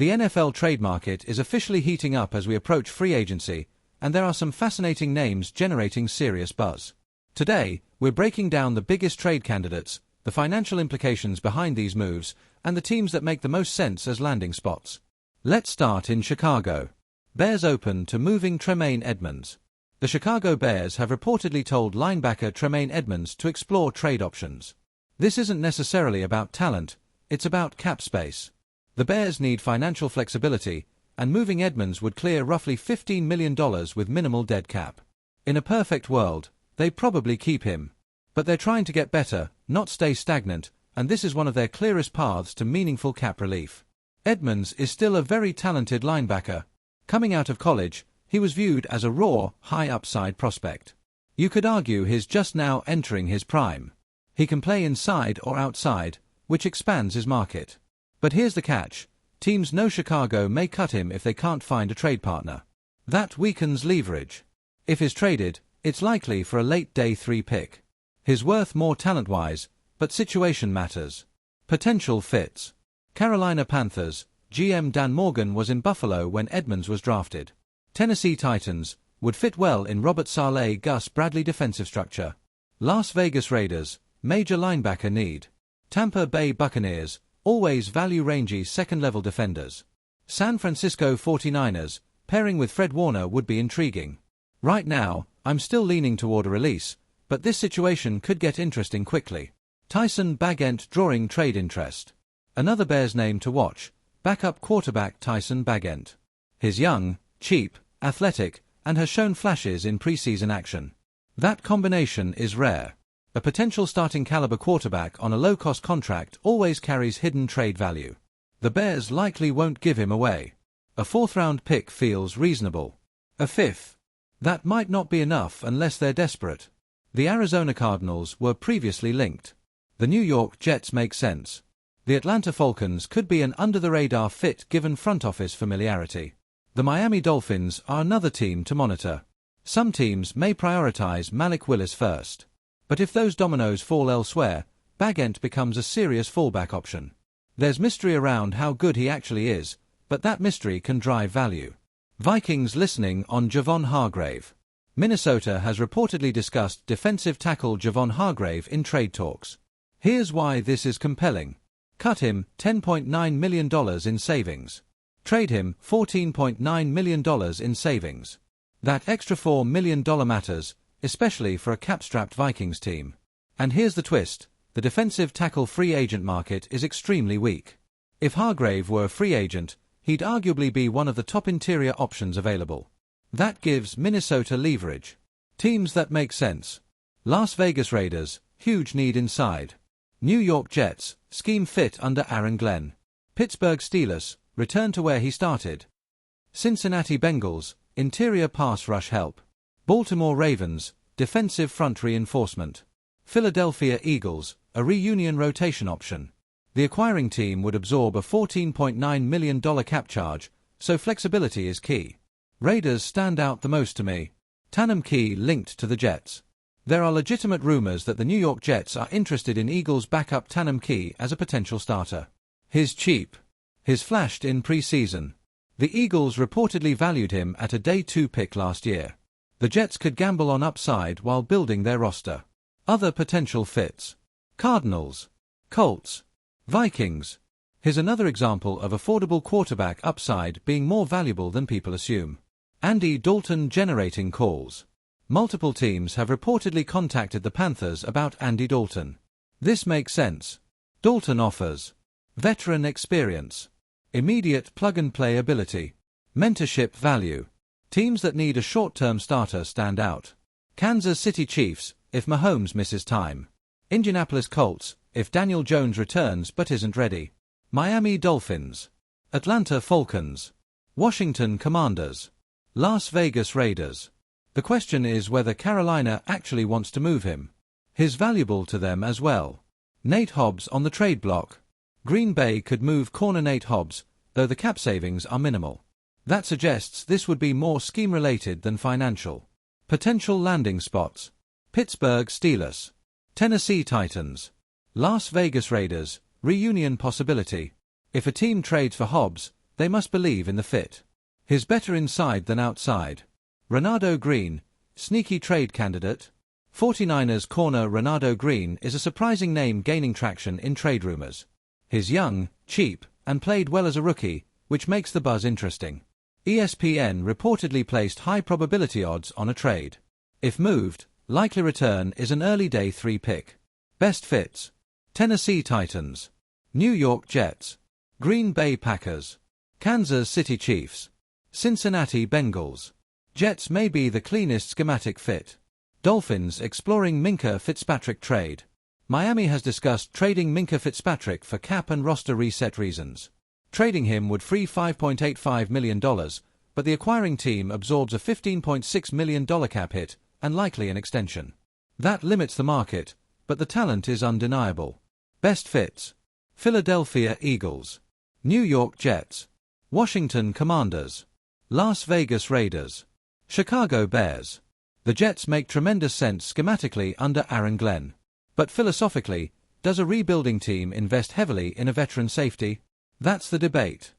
The NFL trade market is officially heating up as we approach free agency, and there are some fascinating names generating serious buzz. Today, we're breaking down the biggest trade candidates, the financial implications behind these moves, and the teams that make the most sense as landing spots. Let's start in Chicago. Bears open to moving Tremaine Edmunds. The Chicago Bears have reportedly told linebacker Tremaine Edmunds to explore trade options. This isn't necessarily about talent, it's about cap space. The Bears need financial flexibility, and moving Edmunds would clear roughly $15 million with minimal dead cap. In a perfect world, they'd probably keep him. But they're trying to get better, not stay stagnant, and this is one of their clearest paths to meaningful cap relief. Edmunds is still a very talented linebacker. Coming out of college, he was viewed as a raw, high-upside prospect. You could argue he's just now entering his prime. He can play inside or outside, which expands his market. But here's the catch. Teams know Chicago may cut him if they can't find a trade partner. That weakens leverage. If he's traded, it's likely for a late day 3 pick. He's worth more talent-wise, but situation matters. Potential fits. Carolina Panthers, GM Dan Morgan was in Buffalo when Edmunds was drafted. Tennessee Titans would fit well in Robert Saleh Gus Bradley defensive structure. Las Vegas Raiders, major linebacker need. Tampa Bay Buccaneers, always value rangy second-level defenders. San Francisco 49ers, pairing with Fred Warner would be intriguing. Right now, I'm still leaning toward a release, but this situation could get interesting quickly. Tyson Bagent drawing trade interest. Another Bears name to watch, backup quarterback Tyson Bagent. He's young, cheap, athletic, and has shown flashes in preseason action. That combination is rare. A potential starting caliber quarterback on a low-cost contract always carries hidden trade value. The Bears likely won't give him away. A 4th-round pick feels reasonable. A 5th. That might not be enough unless they're desperate. The Arizona Cardinals were previously linked. The New York Jets make sense. The Atlanta Falcons could be an under-the-radar fit given front office familiarity. The Miami Dolphins are another team to monitor. Some teams may prioritize Malik Willis first. But if those dominoes fall elsewhere, Bagent becomes a serious fallback option. There's mystery around how good he actually is, but that mystery can drive value. Vikings listening on Javon Hargrave. Minnesota has reportedly discussed defensive tackle Javon Hargrave in trade talks. Here's why this is compelling. Cut him $10.9 million in savings. Trade him $14.9 million in savings. That extra $4 million matters, especially for a cap-strapped Vikings team. And here's the twist, the defensive tackle free agent market is extremely weak. If Hargrave were a free agent, he'd arguably be one of the top interior options available. That gives Minnesota leverage. Teams that make sense. Las Vegas Raiders, huge need inside. New York Jets, scheme fit under Aaron Glenn. Pittsburgh Steelers, return to where he started. Cincinnati Bengals, interior pass rush help. Baltimore Ravens, defensive front reinforcement. Philadelphia Eagles, a reunion rotation option. The acquiring team would absorb a $14.9 million cap charge, so flexibility is key. Raiders stand out the most to me. Tannum Key linked to the Jets. There are legitimate rumors that the New York Jets are interested in Eagles backup Tannum Key as a potential starter. He's cheap. He's flashed in preseason. The Eagles reportedly valued him at a day 2 pick last year. The Jets could gamble on upside while building their roster. Other potential fits. Cardinals. Colts. Vikings. Here's another example of affordable quarterback upside being more valuable than people assume. Andy Dalton generating calls. Multiple teams have reportedly contacted the Panthers about Andy Dalton. This makes sense. Dalton offers veteran experience, immediate plug-and-play ability, mentorship value. Teams that need a short-term starter stand out. Kansas City Chiefs, if Mahomes misses time. Indianapolis Colts, if Daniel Jones returns but isn't ready. Miami Dolphins. Atlanta Falcons. Washington Commanders. Las Vegas Raiders. The question is whether Carolina actually wants to move him. He's valuable to them as well. Nate Hobbs on the trade block. Green Bay could move corner Nate Hobbs, though the cap savings are minimal. That suggests this would be more scheme-related than financial. Potential landing spots. Pittsburgh Steelers. Tennessee Titans. Las Vegas Raiders, reunion possibility. If a team trades for Hobbs, they must believe in the fit. He's better inside than outside. Renardo Green, sneaky trade candidate. 49ers corner Renardo Green is a surprising name gaining traction in trade rumors. He's young, cheap, and played well as a rookie, which makes the buzz interesting. ESPN reportedly placed high probability odds on a trade. If moved, likely return is an early day 3 pick. Best fits: Tennessee Titans, New York Jets, Green Bay Packers, Kansas City Chiefs, Cincinnati Bengals. Jets may be the cleanest schematic fit. Dolphins exploring Minkah Fitzpatrick trade. Miami has discussed trading Minkah Fitzpatrick for cap and roster reset reasons. Trading him would free $5.85 million, but the acquiring team absorbs a $15.6 million cap hit and likely an extension. That limits the market, but the talent is undeniable. Best fits: Philadelphia Eagles, New York Jets, Washington Commanders, Las Vegas Raiders, Chicago Bears. The Jets make tremendous sense schematically under Aaron Glenn. But philosophically, does a rebuilding team invest heavily in a veteran safety? That's the debate.